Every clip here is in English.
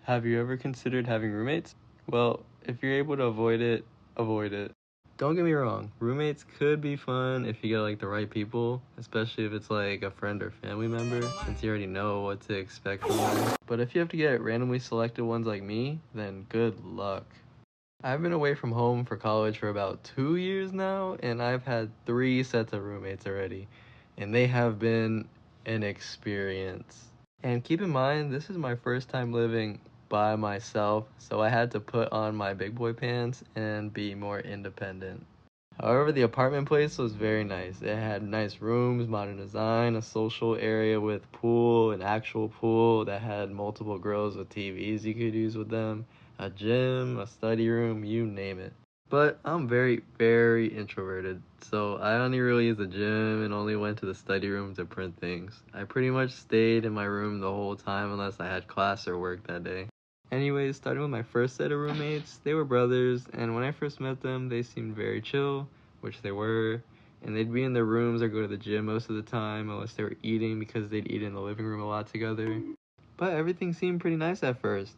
Have you ever considered having roommates? Well, if you're able to avoid it, avoid it. Don't get me wrong, roommates could be fun if you get like the right people, especially if it's like a friend or family member, since you already know what to expect from them. But if you have to get randomly selected ones like me, then good luck. I've been away from home for college for about 2 years now, and I've had 3 sets of roommates already, and they have been an experience. And keep in mind, this is my first time living by myself, so I had to put on my big boy pants and be more independent. However, the apartment place was very nice. It had nice rooms, modern design, a social area with pool, an actual pool that had multiple grills with TVs you could use with them, a gym, a study room, you name it. But I'm very, very introverted, so I only really used the gym and only went to the study room to print things. I pretty much stayed in my room the whole time unless I had class or work that day. Anyways, starting with my first set of roommates, they were brothers, and when I first met them, they seemed very chill, which they were, and they'd be in their rooms or go to the gym most of the time unless they were eating because they'd eat in the living room a lot together. But everything seemed pretty nice at first,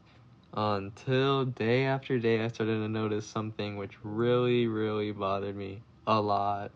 until day after day I started to notice something which really, really bothered me a lot,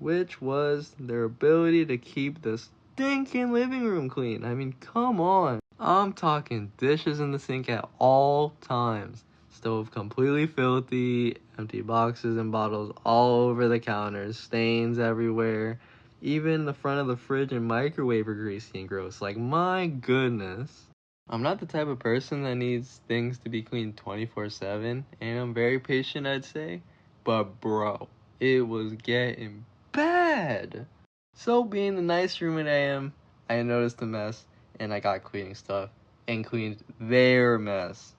which was their ability to keep the stinking living room clean. I mean, come on. I'm talking dishes in the sink at all times. Stove completely filthy, empty boxes and bottles all over the counters, stains everywhere. Even the front of the fridge and microwave are greasy and gross. Like, my goodness. I'm not the type of person that needs things to be cleaned 24/7, and I'm very patient, I'd say. But bro, it was getting bad. So being the nice roommate I am, I noticed the mess and I got cleaning stuff and cleaned their mess.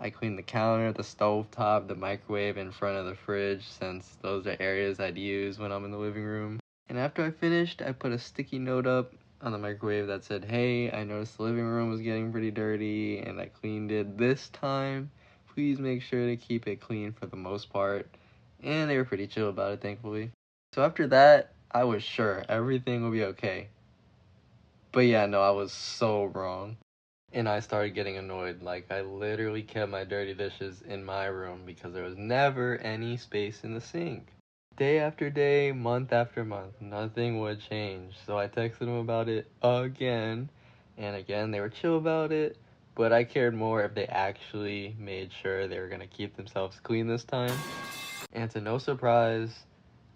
I cleaned the counter, the stove top, the microwave in front of the fridge, since those are areas I'd use when I'm in the living room. And after I finished, I put a sticky note up on the microwave that said, "Hey, I noticed the living room was getting pretty dirty and I cleaned it this time. Please make sure to keep it clean for the most part." And they were pretty chill about it, thankfully. So after that, I was sure everything would be okay. But yeah, no, I was so wrong. And I started getting annoyed. Like, I literally kept my dirty dishes in my room because there was never any space in the sink. Day after day, month after month, nothing would change. So I texted them about it again. And again, they were chill about it. But I cared more if they actually made sure they were going to keep themselves clean this time. And to no surprise,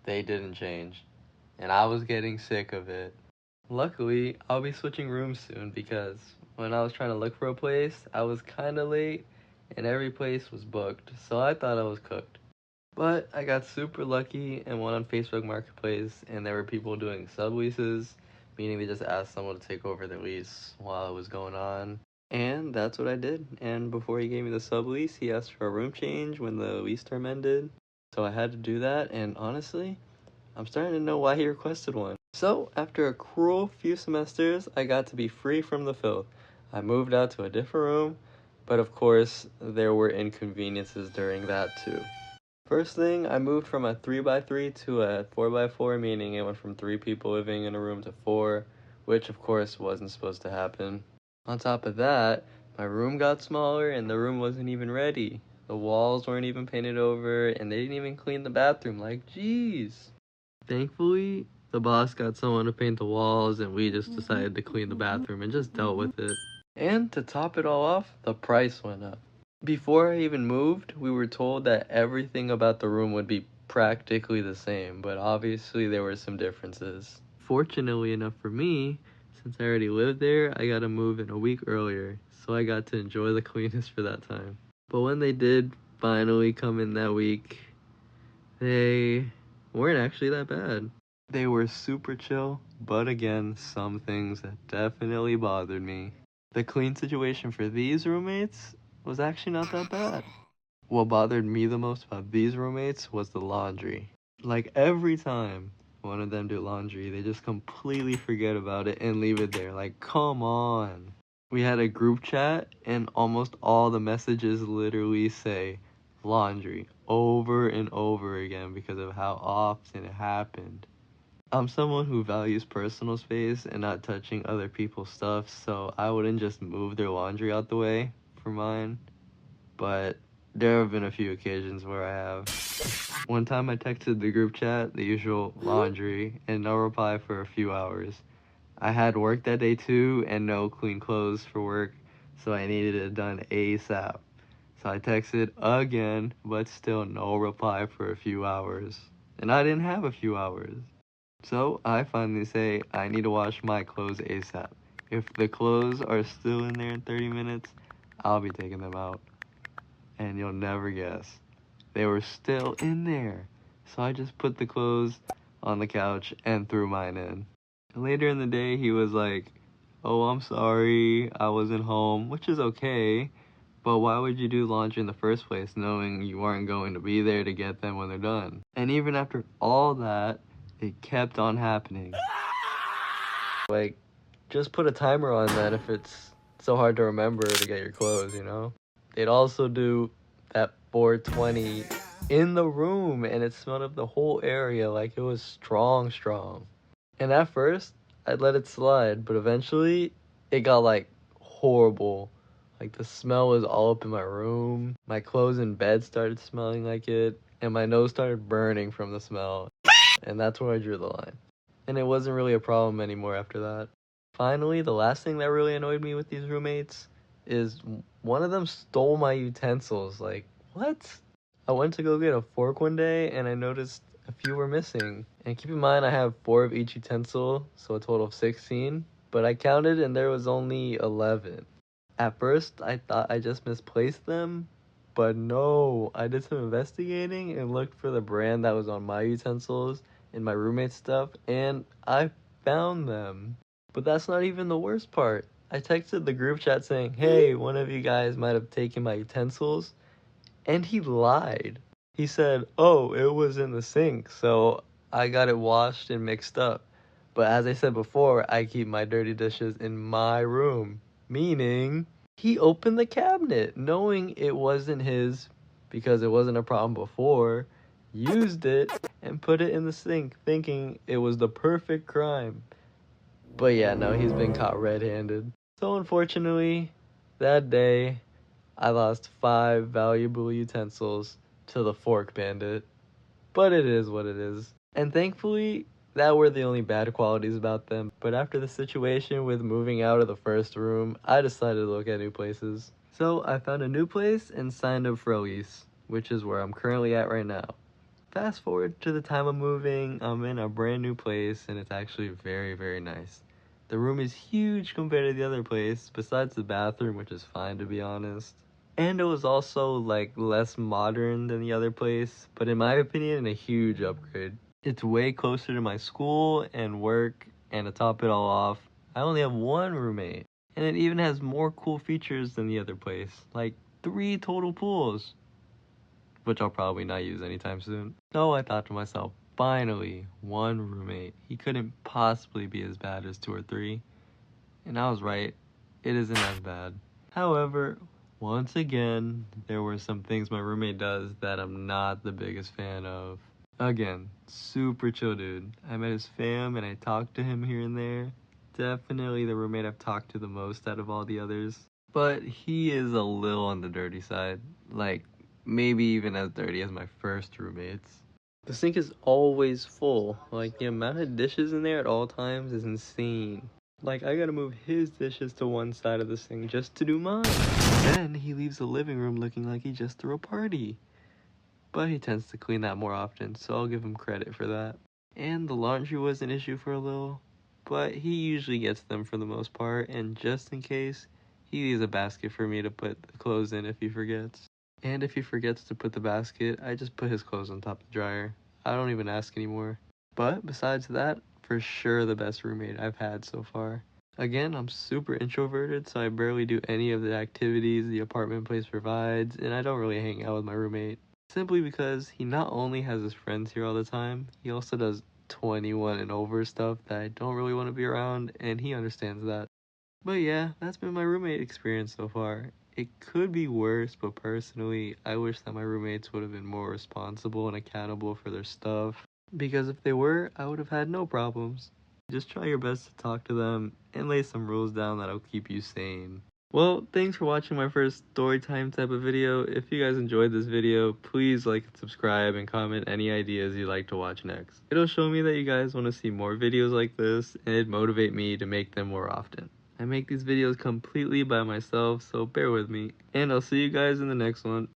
they didn't change. And I was getting sick of it. Luckily, I'll be switching rooms soon because when I was trying to look for a place, I was kinda late and every place was booked, so I thought I was cooked. But I got super lucky and went on Facebook Marketplace, and there were people doing subleases, meaning they just asked someone to take over their lease while it was going on. And that's what I did. And before he gave me the sublease, he asked for a room change when the lease term ended. So I had to do that, and honestly, I'm starting to know why he requested one. So, after a cruel few semesters, I got to be free from the filth. I moved out to a different room, but of course, there were inconveniences during that too. First thing, I moved from a 3x3 to a 4x4, meaning it went from 3 people living in a room to 4, which of course wasn't supposed to happen. On top of that, my room got smaller and the room wasn't even ready. The walls weren't even painted over, and they didn't even clean the bathroom. Like, jeez. Thankfully, the boss got someone to paint the walls, and we just decided to clean the bathroom and just dealt with it. And to top it all off, the price went up. Before I even moved, we were told that everything about the room would be practically the same, but obviously there were some differences. Fortunately enough for me, since I already lived there, I got to move in a week earlier, so I got to enjoy the cleanest for that time. But when they did finally come in that week, they weren't actually that bad. They were super chill, but again, some things that definitely bothered me. The clean situation for these roommates was actually not that bad. What bothered me the most about these roommates was the laundry. Like, every time one of them do laundry, they just completely forget about it and leave it there. Like, come on. We had a group chat, and almost all the messages literally say laundry over and over again because of how often it happened. I'm someone who values personal space and not touching other people's stuff, so I wouldn't just move their laundry out the way for mine, but there have been a few occasions where I have. One time I texted the group chat, the usual laundry, and no reply for a few hours. I had work that day too, and no clean clothes for work, so I needed it done ASAP. So I texted again, but still no reply for a few hours. And I didn't have a few hours. So I finally say, I need to wash my clothes ASAP. If the clothes are still in there in 30 minutes, I'll be taking them out. And you'll never guess. They were still in there. So I just put the clothes on the couch and threw mine in. Later in the day, he was like, oh, I'm sorry, I wasn't home, which is okay. But why would you do laundry in the first place knowing you weren't going to be there to get them when they're done? And even after all that, it kept on happening. Like, just put a timer on that if it's so hard to remember to get your clothes, you know? They'd also do that 420 in the room, and it smelled up the whole area like it was strong, strong. And at first, I'd let it slide, but eventually, it got like horrible. Like the smell was all up in my room, my clothes in bed started smelling like it, and my nose started burning from the smell. And that's where I drew the line. And it wasn't really a problem anymore after that. Finally, the last thing that really annoyed me with these roommates is one of them stole my utensils. Like, what? I went to go get a fork one day and I noticed a few were missing. And keep in mind, I have 4 of each utensil, so a total of 16. But I counted and there was only 11. At first, I thought I just misplaced them, but no. I did some investigating and looked for the brand that was on my utensils and my roommate's stuff, and I found them. But that's not even the worst part. I texted the group chat saying, hey, one of you guys might have taken my utensils, and he lied. He said, oh, it was in the sink, so I got it washed and mixed up. But as I said before, I keep my dirty dishes in my room, meaning he opened the cabinet knowing it wasn't his because it wasn't a problem before, used it, and put it in the sink thinking it was the perfect crime. But yeah, no, he's been caught red-handed. So unfortunately, that day, I lost 5 valuable utensils to the fork bandit. But it is what it is. And thankfully, that were the only bad qualities about them. But after the situation with moving out of the first room, I decided to look at new places. So I found a new place and signed up for a lease, which is where I'm currently at right now. Fast forward to the time of moving, I'm in a brand new place and it's actually very, very nice. The room is huge compared to the other place, besides the bathroom, which is fine to be honest. And it was also like less modern than the other place, but in my opinion, a huge upgrade. It's way closer to my school and work, and to top it all off, I only have one roommate. And it even has more cool features than the other place, like 3 total pools, which I'll probably not use anytime soon. So I thought to myself, finally, one roommate. He couldn't possibly be as bad as 2 or 3. And I was right, it isn't as bad. However, once again, there were some things my roommate does that I'm not the biggest fan of. Again, super chill dude. I met his fam and I talked to him here and there. Definitely the roommate I've talked to the most out of all the others. But he is a little on the dirty side. Like, maybe even as dirty as my first roommates. The sink is always full. Like, the amount of dishes in there at all times is insane. Like, I gotta move his dishes to one side of the sink just to do mine. Then he leaves the living room looking like he just threw a party. But he tends to clean that more often, so I'll give him credit for that. And the laundry was an issue for a little, but he usually gets them for the most part, and just in case, he leaves a basket for me to put the clothes in if he forgets. And if he forgets to put the basket, I just put his clothes on top of the dryer. I don't even ask anymore. But besides that, for sure the best roommate I've had so far. Again, I'm super introverted, so I barely do any of the activities the apartment place provides, and I don't really hang out with my roommate. Simply because he not only has his friends here all the time, he also does 21 and over stuff that I don't really want to be around, and he understands that. But yeah, that's been my roommate experience so far. It could be worse, but personally, I wish that my roommates would have been more responsible and accountable for their stuff. Because if they were, I would have had no problems. Just try your best to talk to them and lay some rules down that'll keep you sane. Well, thanks for watching my first story time type of video. If you guys enjoyed this video, please like and subscribe and comment any ideas you'd like to watch next. It'll show me that you guys want to see more videos like this, and it'd motivate me to make them more often. I make these videos completely by myself, so bear with me. And I'll see you guys in the next one.